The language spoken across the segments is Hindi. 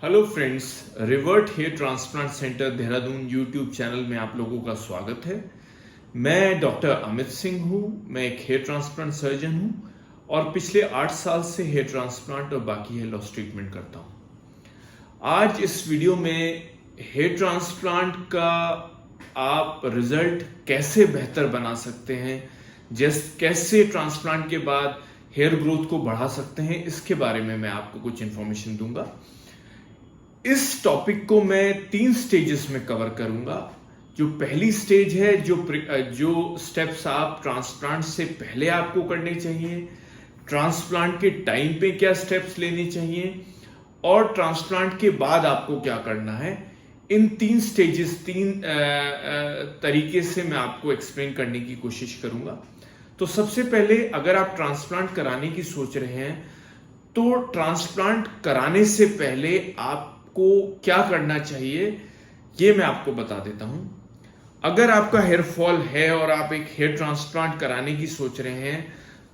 Hello friends, Revert hair transplant centre Dehradun YouTube channel में आप लोगों का स्वागत है। मैं डॉक्टर अमित सिंह हूँ। मैं एक हेयर ट्रांसप्लांट सर्जन हूँ और पिछले 8 साल से हेयर ट्रांसप्लांट और बाकी हेयर लॉस ट्रीटमेंट करता हूँ। आज इस वीडियो में हेयर ट्रांसप्लांट का आप रिजल्ट कैसे बेहतर बना सकते हैं, कैसे ट्रांसप्लांट के बाद हेयर ग्रोथ को बढ़ा सकते हैं, इसके बारे में मैं आपको कुछ इंफॉर्मेशन दूंगा। इस टॉपिक को मैं 3 स्टेजेस में कवर करूंगा। जो पहली स्टेज है, जो स्टेप्स आप ट्रांसप्लांट से पहले आपको करने चाहिए, ट्रांसप्लांट के टाइम पे क्या स्टेप्स लेने चाहिए और ट्रांसप्लांट के बाद आपको क्या करना है। इन 3 स्टेजेस, 3 तरीके से मैं आपको एक्सप्लेन करने की कोशिश करूंगा। तो सबसे पहले, अगर आप ट्रांसप्लांट कराने की सोच रहे हैं तो ट्रांसप्लांट कराने से पहले आपको क्या करना चाहिए ये मैं आपको बता देता हूं। अगर आपका हेयर फॉल है और आप एक हेयर ट्रांसप्लांट कराने की सोच रहे हैं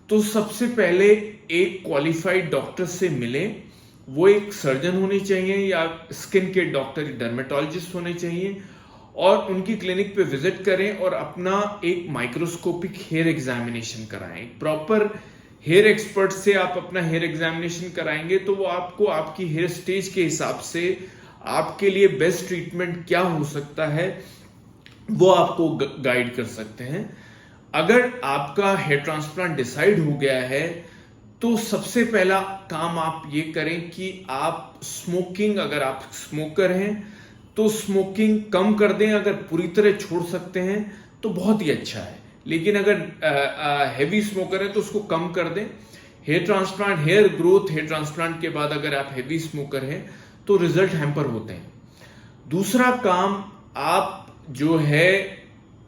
तो सबसे पहले एक क्वालिफाइड डॉक्टर से मिलें। वो एक सर्जन होने चाहिए या स्किन के डॉक्टर, डर्मेटोलॉजिस्ट होने चाहिए, और उनकी क्लिनिक पे विजिट करें और अपना एक माइक्रोस्कोपिक हेयर एग्जामिनेशन कराएं। प्रॉपर हेयर एक्सपर्ट से आप अपना हेयर एग्जामिनेशन कराएंगे तो वो आपको आपकी हेयर स्टेज के हिसाब से आपके लिए बेस्ट ट्रीटमेंट क्या हो सकता है वो आपको गाइड कर सकते हैं। अगर आपका हेयर ट्रांसप्लांट डिसाइड हो गया है तो सबसे पहला काम आप ये करें कि आप स्मोकिंग, अगर आप स्मोकर हैं तो स्मोकिंग कम कर दें। अगर पूरी तरह छोड़ सकते हैं तो बहुत ही अच्छा है, लेकिन अगर हैवी स्मोकर है तो उसको कम कर दें। हेयर ग्रोथ हेयर ट्रांसप्लांट के बाद अगर आप हैवी स्मोकर हैं तो रिजल्ट हैम्पर होते हैं। दूसरा काम, आप जो है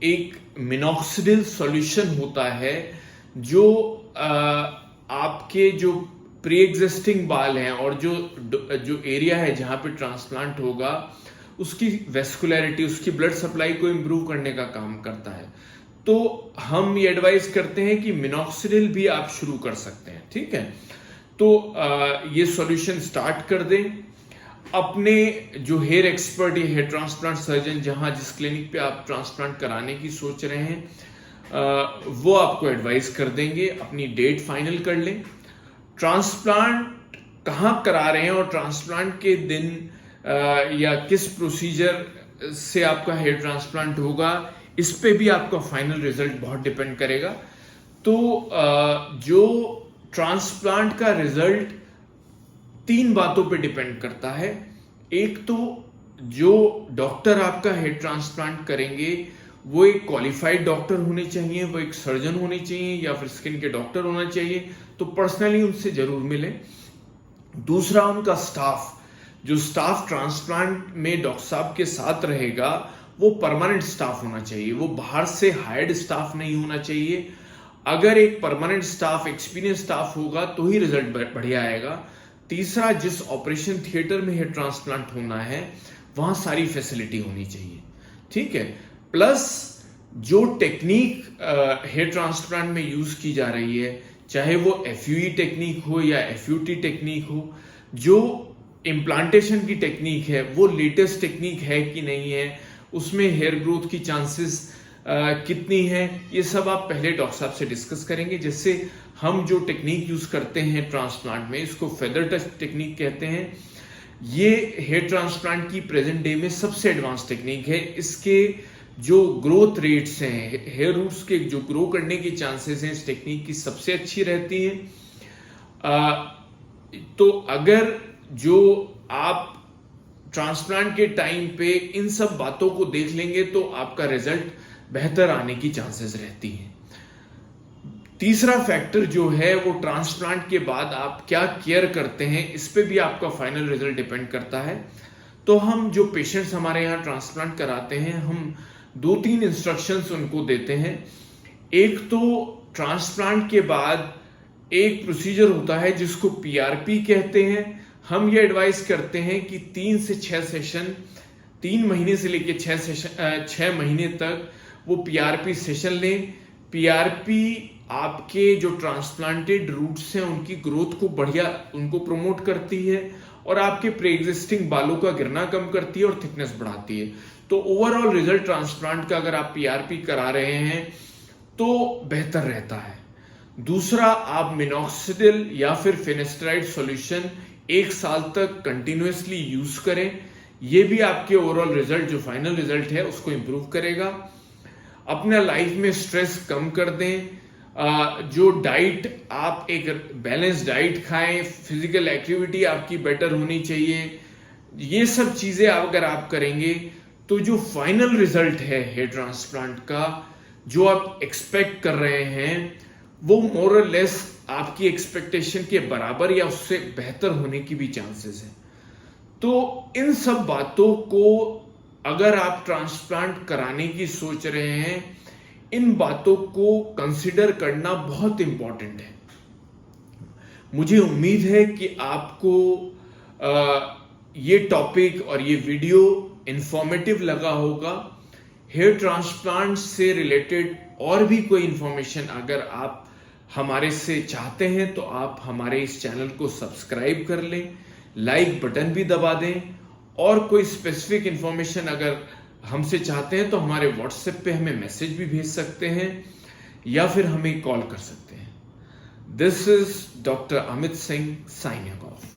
एक मिनॉक्सिडिल सॉल्यूशन होता है जो आपके जो प्री एग्जिस्टिंग बाल हैं और जो एरिया है जहां पे ट्रांसप्लांट होगा उसकी वेस्कुलरिटी, उसकी ब्लड सप्लाई को इंप्रूव करने का काम करता है। तो हम ये एडवाइस करते हैं कि मिनॉक्सिडिल भी आप शुरू कर सकते हैं। ठीक है, तो ये सॉल्यूशन स्टार्ट कर दें। अपने जो हेयर एक्सपर्ट या हेयर ट्रांसप्लांट सर्जन जिस क्लिनिक पे आप ट्रांसप्लांट कराने की सोच रहे हैं वो आपको एडवाइस कर देंगे। अपनी डेट फाइनल कर लें। ट्रांसप्लांट कहाँ करा रहे हैं और ट्रांसप्लांट के दिन या किस प्रोसीजर से आपका हेयर ट्रांसप्लांट होगा, इस पे भी आपका फाइनल रिजल्ट बहुत डिपेंड करेगा। तो जो ट्रांसप्लांट का रिजल्ट 3 बातों पे डिपेंड करता है। एक तो जो डॉक्टर आपका हेयर ट्रांसप्लांट करेंगे वो एक क्वालिफाइड डॉक्टर होने चाहिए, वो एक सर्जन होने चाहिए या फिर स्किन के डॉक्टर होना चाहिए, तो पर्सनली उनसे जरूर मिलें। दूसरा, उनका स्टाफ, जो स्टाफ ट्रांसप्लांट में डॉक्टर साहब के साथ रहेगा वो परमानेंट स्टाफ होना चाहिए, वो बाहर से हायर्ड स्टाफ नहीं होना चाहिए। अगर एक परमानेंट स्टाफ, एक्सपीरियंस स्टाफ होगा तो ही रिजल्ट बढ़िया आएगा। तीसरा, जिस ऑपरेशन थिएटर में हेयर ट्रांसप्लांट होना है वहां सारी फैसिलिटी होनी चाहिए। ठीक है, प्लस जो टेक्निक हेयर ट्रांसप्लांट में यूज की जा रही है, चाहे वो एफयूई टेक्निक हो या एफयूटी टेक्निक हो, जो इम्प्लांटेशन की टेक्निक है वो लेटेस्ट टेक्निक है कि नहीं है, उसमें हेयर ग्रोथ की चांसेस कितनी है, ये सब आप पहले डॉक्टर साहब से डिस्कस करेंगे। जैसे हम जो टेक्निक यूज करते हैं ट्रांसप्लांट में, इसको फेदर टच टेक्निक कहते हैं। ये हेयर ट्रांसप्लांट की प्रेजेंट डे में सबसे एडवांस टेक्निक है। इसके जो ग्रोथ रेट्स हैं, हेयर रूट्स के जो ग्रो करने की चांसेस हैं, इस टेक्निक की सबसे अच्छी रहती है। तो अगर जो आप ट्रांसप्लांट के टाइम पे इन सब बातों को देख लेंगे तो आपका रिजल्ट बेहतर आने की चांसेस रहती हैं। तीसरा फैक्टर जो है वो ट्रांसप्लांट के बाद आप क्या केयर करते हैं, इस पे भी आपका फाइनल रिजल्ट डिपेंड करता है। तो हम जो पेशेंट्स हमारे यहाँ ट्रांसप्लांट कराते हैं, हम 2-3 इंस्ट्रक्शंस उनको देते हैं। एक तो ट्रांसप्लांट के बाद एक प्रोसीजर होता है जिसको पीआरपी कहते हैं। हम ये एडवाइस करते हैं कि 3 से 6 सेशन, 3 महीने से लेकर 6 महीने तक वो पीआरपी सेशन लें। पीआरपी आपके जो ट्रांसप्लांटेड रूट्स हैं उनकी ग्रोथ को बढ़िया उनको प्रमोट करती है और आपके प्री एग्जिस्टिंग बालों का गिरना कम करती है और थिकनेस बढ़ाती है। तो ओवरऑल रिजल्ट ट्रांसप्लांट का अगर आप पीआरपी करा रहे हैं तो बेहतर रहता है। दूसरा, आप मिनॉक्सिडिल या फिर फिनेस्ट्राइड सॉल्यूशन 1 साल तक कंटिन्यूअसली यूज करें। यह भी आपके ओवरऑल रिजल्ट जो फाइनल रिजल्ट है उसको इंप्रूव करेगा। अपना लाइफ में स्ट्रेस कम कर दें। जो डाइट, आप एक बैलेंस डाइट खाएं, फिजिकल एक्टिविटी आपकी बेटर होनी चाहिए। ये सब चीजें अगर आप करेंगे तो जो फाइनल रिजल्ट है हेयर ट्रांसप्लांट का, जो आप एक्सपेक्ट कर रहे हैं, वो मोर और लेस आपकी एक्सपेक्टेशन के बराबर या उससे बेहतर होने की भी चांसेस है। तो इन सब बातों को अगर आप ट्रांसप्लांट कराने की सोच रहे हैं, इन बातों को कंसिडर करना बहुत इंपॉर्टेंट है। मुझे उम्मीद है कि आपको ये टॉपिक और ये वीडियो इंफॉर्मेटिव लगा होगा। हेयर ट्रांसप्लांट से रिलेटेड और भी कोई इंफॉर्मेशन अगर आप हमारे से चाहते हैं तो आप हमारे इस चैनल को सब्सक्राइब कर लें, लाइक बटन भी दबा दें, और कोई स्पेसिफिक इंफॉर्मेशन अगर हमसे चाहते हैं तो हमारे व्हाट्सएप पे हमें मैसेज भी भेज सकते हैं या फिर हमें कॉल कर सकते हैं। This is doctor Amit Singh signing off.